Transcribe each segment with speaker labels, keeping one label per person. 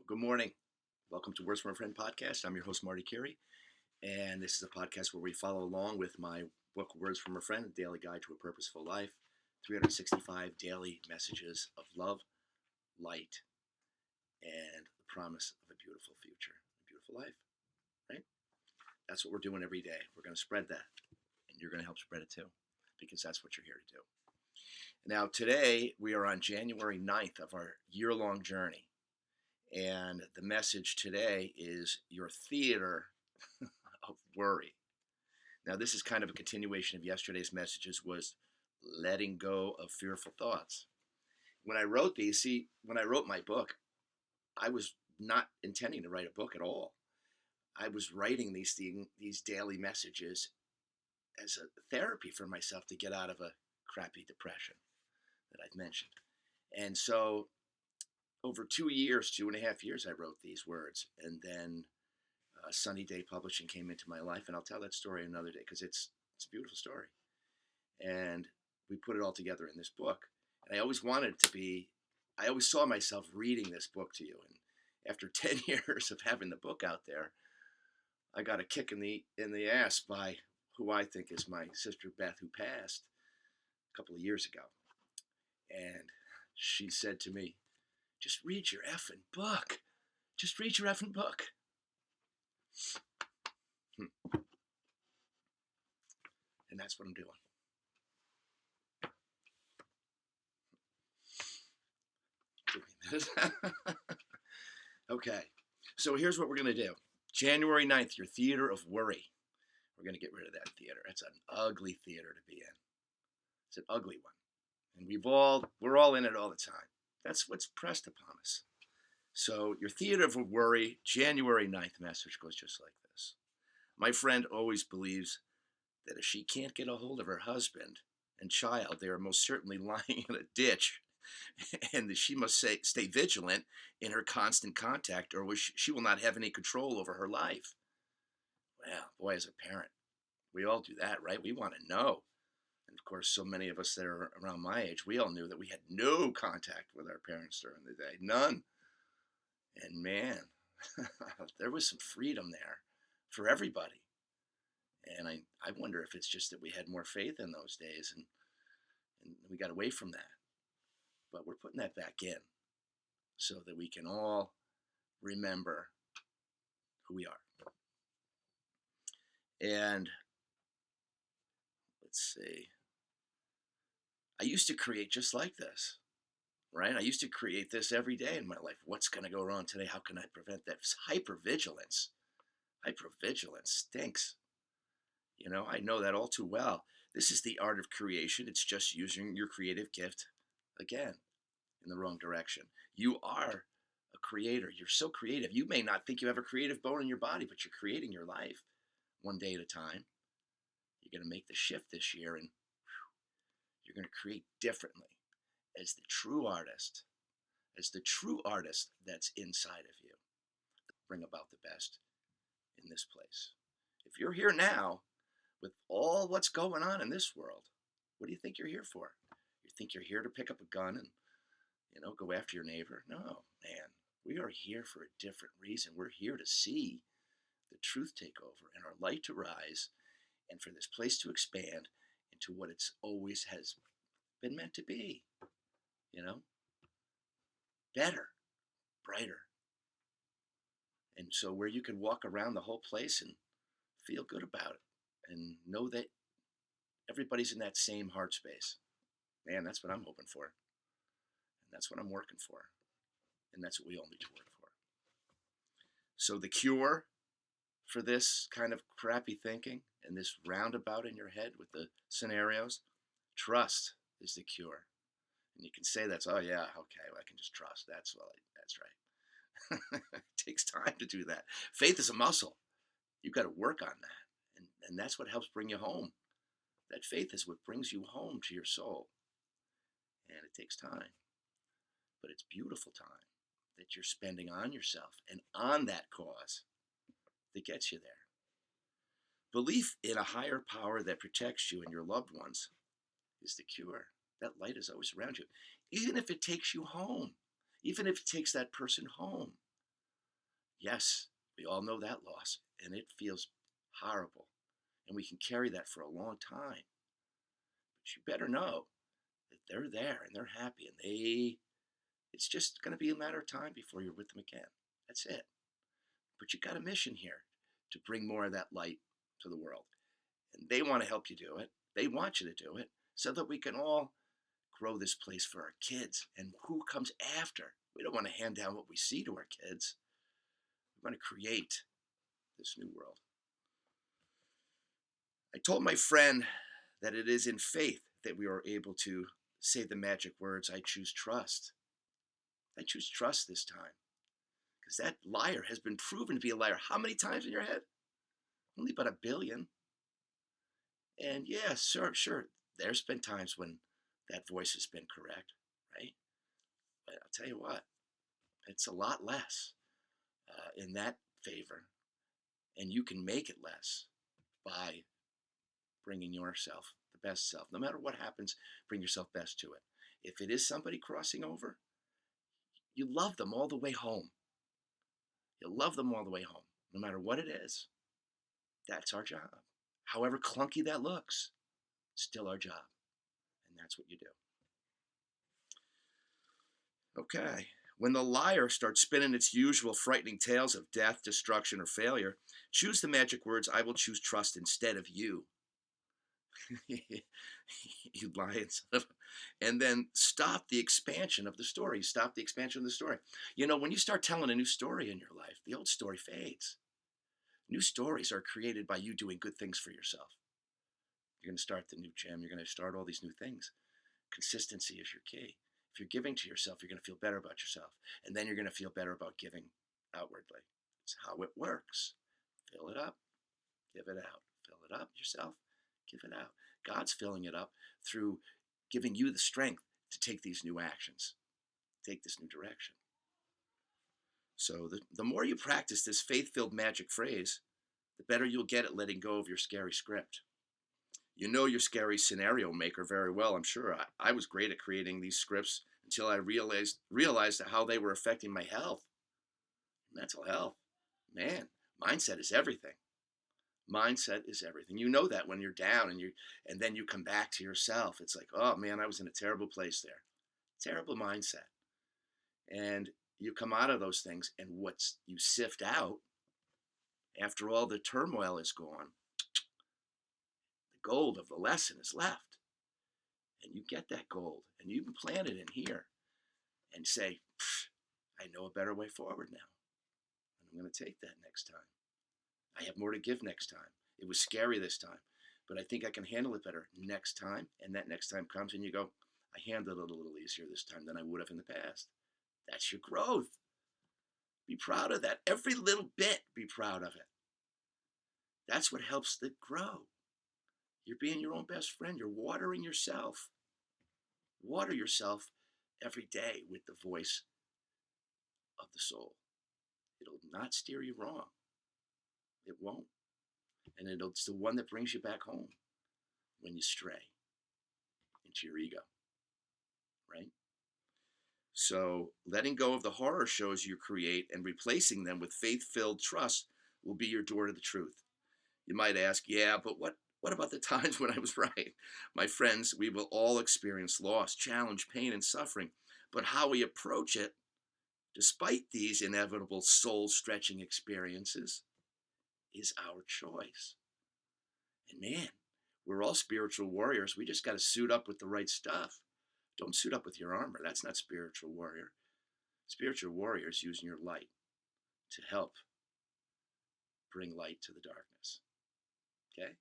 Speaker 1: Good morning. Welcome to Words from a Friend podcast. I'm your host, Marty Carey, and this is a podcast where we follow along with my book, Words from a Friend, a daily guide to a purposeful life, 365 daily messages of love, light, and the promise of a beautiful future, a beautiful life, right? That's what we're doing every day. We're going to spread that, and you're going to help spread it too, because that's what you're here to do. Now, today, we are on January 9th of our year-long journey. And the message today is your theater of worry. Now, this is kind of a continuation of yesterday's messages, was letting go of fearful thoughts. When I wrote when I wrote my book, I was not intending to write a book at all. I was writing these daily messages as a therapy for myself to get out of a crappy depression that I've mentioned. And so over 2.5 years, I wrote these words, and then Sunny Day Publishing came into my life, and I'll tell that story another day because it's a beautiful story. And we put it all together in this book. And I always saw myself reading this book to you. And after 10 years of having the book out there, I got a kick in the ass by who I think is my sister Beth, who passed a couple of years ago. And she said to me, "Just read your effing book. Just read your effing book." And that's what I'm doing. Give me a minute. Okay. So here's what we're going to do. January 9th, your theater of worry. We're going to get rid of that theater. It's an ugly theater to be in. It's an ugly one. And we're all in it all the time. That's what's pressed upon us. So your theater of worry, January 9th message goes just like this. My friend always believes that if she can't get a hold of her husband and child, they are most certainly lying in a ditch, and that she must stay vigilant in her constant contact, or she will not have any control over her life. Well, boy, as a parent, we all do that, right? We want to know. And of course, so many of us that are around my age, we all knew that we had no contact with our parents during the day, none. And man, there was some freedom there for everybody. And I wonder if it's just that we had more faith in those days and we got away from that. But we're putting that back in so that we can all remember who we are. And let's see. I used to create just like this, right? I used to create this every day in my life. What's going to go wrong today? How can I prevent that? Hypervigilance. Hypervigilance stinks. You know, I know that all too well. This is the art of creation. It's just using your creative gift, again, in the wrong direction. You are a creator. You're so creative. You may not think you have a creative bone in your body, but you're creating your life one day at a time. You're going to make the shift this year, and you're going to create differently as the true artist that's inside of you. Bring about the best in this place. If you're here now with all what's going on in this world, what do you think you're here for? You think you're here to pick up a gun and, go after your neighbor? No, man. We are here for a different reason. We're here to see the truth take over and our light to rise and for this place to expand into what it's always has been meant to be. Better, brighter. And so where you can walk around the whole place and feel good about it and know that everybody's in that same heart space. Man, that's what I'm hoping for. And that's what I'm working for. And that's what we all need to work for. So the cure for this kind of crappy thinking and this roundabout in your head with the scenarios, trust is the cure. And you can say that's, oh yeah, okay, well, I can just trust. That's right. It takes time to do that. Faith is a muscle. You've got to work on that. And that's what helps bring you home. That faith is what brings you home to your soul. And it takes time. But it's beautiful time that you're spending on yourself and on that cause that gets you there. Belief in a higher power that protects you and your loved ones is the cure. That light is always around you. Even if it takes you home, even if it takes that person home, Yes, we all know that loss, and it feels horrible. And we can carry that for a long time. But you better know that they're there and they're happy and it's just going to be a matter of time before you're with them again. That's it. But you got a mission here to bring more of that light to the world. And they want to help you do it. They want you to do it so that we can all grow this place for our kids. And who comes after? We don't want to hand down what we see to our kids. We want to create this new world. I told my friend that it is in faith that we are able to say the magic words, I choose trust. I choose trust this time. Because that liar has been proven to be a liar. How many times in your head? Only about 1 billion. And yeah, sure. There's been times when that voice has been correct, right? But I'll tell you what, it's a lot less in that favor. And you can make it less by bringing yourself, the best self. No matter what happens, bring yourself best to it. If it is somebody crossing over, you love them all the way home. You'll love them all the way home, no matter what it is. That's our job. However clunky that looks, still our job. And that's what you do. Okay. When the liar starts spinning its usual frightening tales of death, destruction, or failure, choose the magic words, I will choose trust instead of you. You lying son of a... And then stop the expansion of the story. Stop the expansion of the story. You know, when you start telling a new story in your life, the old story fades. New stories are created by you doing good things for yourself. You're going to start the new gym. You're going to start all these new things. Consistency is your key. If you're giving to yourself, you're going to feel better about yourself. And then you're going to feel better about giving outwardly. It's how it works. Fill it up. Give it out. Fill it up yourself. Give it out. God's filling it up through giving you the strength to take these new actions, take this new direction. So the more you practice this faith-filled magic phrase, the better you'll get at letting go of your scary script. You know your scary scenario maker very well, I'm sure. I was great at creating these scripts until I realized how they were affecting my health, mental health. Man, mindset is everything. Mindset is everything. You know that when you're down and then you come back to yourself. It's like, oh man, I was in a terrible place there. Terrible mindset. And you come out of those things, and what's you sift out after all the turmoil is gone, the gold of the lesson is left. And you get that gold and you can plant it in here and say, I know a better way forward now. And I'm going to take that next time. I have more to give next time. It was scary this time, but I think I can handle it better next time. And that next time comes and you go, I handled it a little easier this time than I would have in the past. That's your growth. Be proud of that. Every little bit, be proud of it. That's what helps it grow. You're being your own best friend. You're watering yourself. Water yourself every day with the voice of the soul. It'll not steer you wrong. It won't. And it's the one that brings you back home when you stray into your ego, right? So letting go of the horror shows you create and replacing them with faith-filled trust will be your door to the truth. You might ask, yeah, but what about the times when I was right? My friends, we will all experience loss, challenge, pain, and suffering. But how we approach it, despite these inevitable soul-stretching experiences, is our choice. And man, we're all spiritual warriors. We just got to suit up with the right stuff. Don't suit up with your armor. That's not spiritual warrior. Spiritual warrior is using your light to help bring light to the darkness. Okay?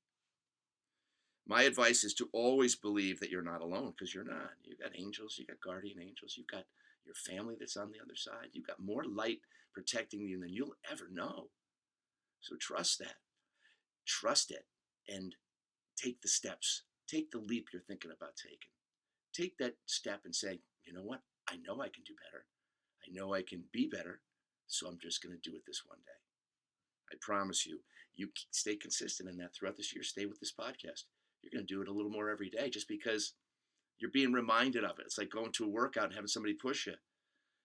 Speaker 1: My advice is to always believe that you're not alone, because you're not. You've got angels, you've got guardian angels, you've got your family that's on the other side. You've got more light protecting you than you'll ever know. So trust that. Trust it and take the steps. Take the leap you're thinking about taking. Take that step and say, you know what? I know I can do better. I know I can be better. So I'm just going to do it this one day. I promise you, you stay consistent in that throughout this year. Stay with this podcast. You're going to do it a little more every day just because you're being reminded of it. It's like going to a workout and having somebody push you.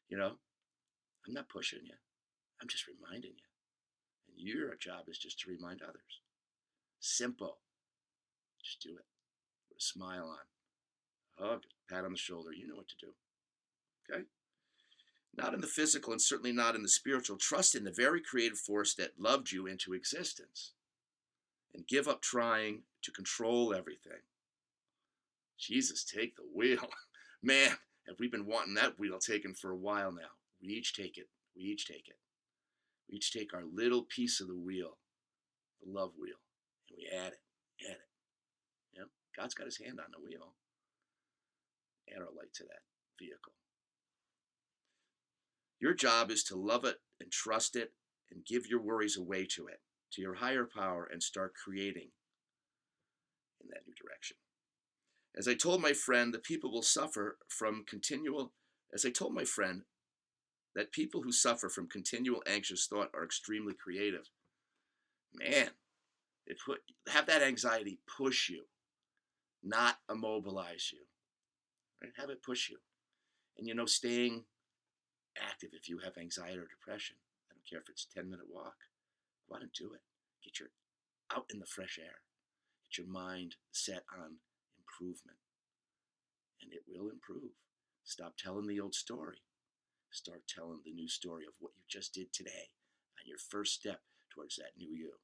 Speaker 1: You know, I'm not pushing you. I'm just reminding you. And your job is just to remind others. Simple. Just do it. Put a smile on. Hug, pat on the shoulder. You know what to do. Okay? Not in the physical and certainly not in the spiritual. Trust in the very creative force that loved you into existence. And give up trying to control everything. Jesus, take the wheel. Man, have we been wanting that wheel taken for a while now. We each take it. We each take it. We each take our little piece of the wheel, the love wheel, and we add it. Yeah? God's got his hand on the wheel. Add our light to that vehicle. Your job is to love it and trust it and give your worries away to it, to your higher power, and start creating in that new direction. As I told my friend, that people who suffer from continual anxious thought are extremely creative. Man, have that anxiety push you, not immobilize you. Right? Have it push you. And staying active if you have anxiety or depression. I don't care if it's a 10-minute walk. Go out and do it. Get your out in the fresh air. Get your mind set on improvement. And it will improve. Stop telling the old story. Start telling the new story of what you just did today on your first step towards that new you.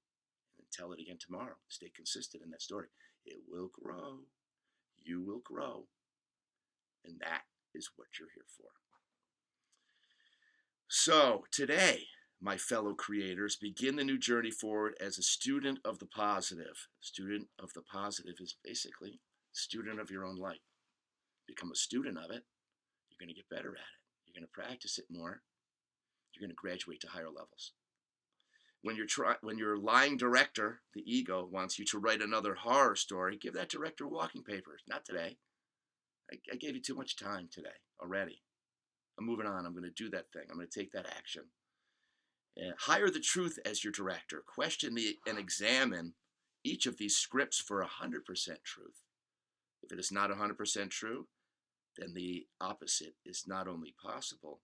Speaker 1: And then tell it again tomorrow. Stay consistent in that story. It will grow. You will grow. And that is what you're here for. So today, my fellow creators, begin the new journey forward as a student of the positive. Student of the positive is basically student of your own life. Become a student of it. You're going to get better at it. You're going to practice it more. You're going to graduate to higher levels. When your lying director, the ego, wants you to write another horror story, give that director walking papers. Not today. I gave you too much time today already. I'm moving on. I'm going to do that thing. I'm going to take that action. Hire the truth as your director. Question and examine each of these scripts for 100% truth. If it is not 100% true, then the opposite is not only possible,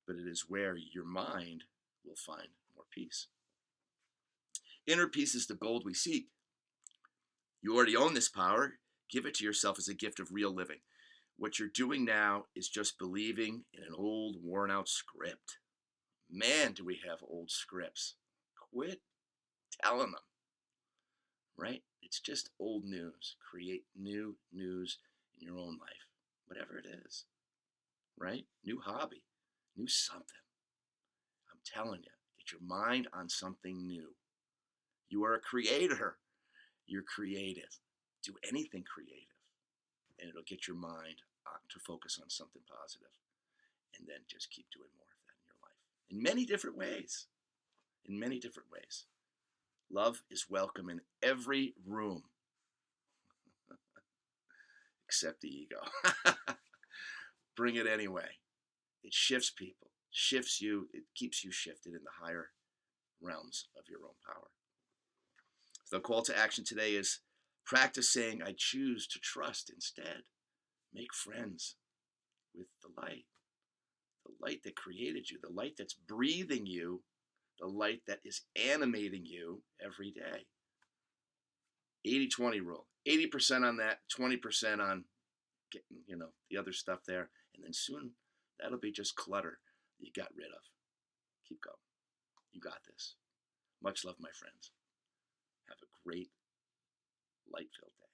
Speaker 1: but it is where your mind will find more peace. Inner peace is the gold we seek. You already own this power. Give it to yourself as a gift of real living. What you're doing now is just believing in an old, worn-out script. Man, do we have old scripts. Quit telling them, right? It's just old news. Create new news in your own life, whatever it is, right? New hobby, new something. I'm telling you, get your mind on something new. You are a creator. You're creative. Do anything creative, and it'll get your mind to focus on something positive, and then just keep doing more of that in your life in many different ways. In many different ways. Love is welcome in every room, except the ego. Bring it anyway. It shifts people, shifts you, it keeps you shifted in the higher realms of your own power. So the call to action today is practice saying, I choose to trust instead. Make friends with the light that created you, the light that's breathing you, the light that is animating you every day. 80-20 rule. 80% on that, 20% on getting, the other stuff there. And then soon that'll be just clutter that you got rid of. Keep going. You got this. Much love, my friends. Have a great light-filled day.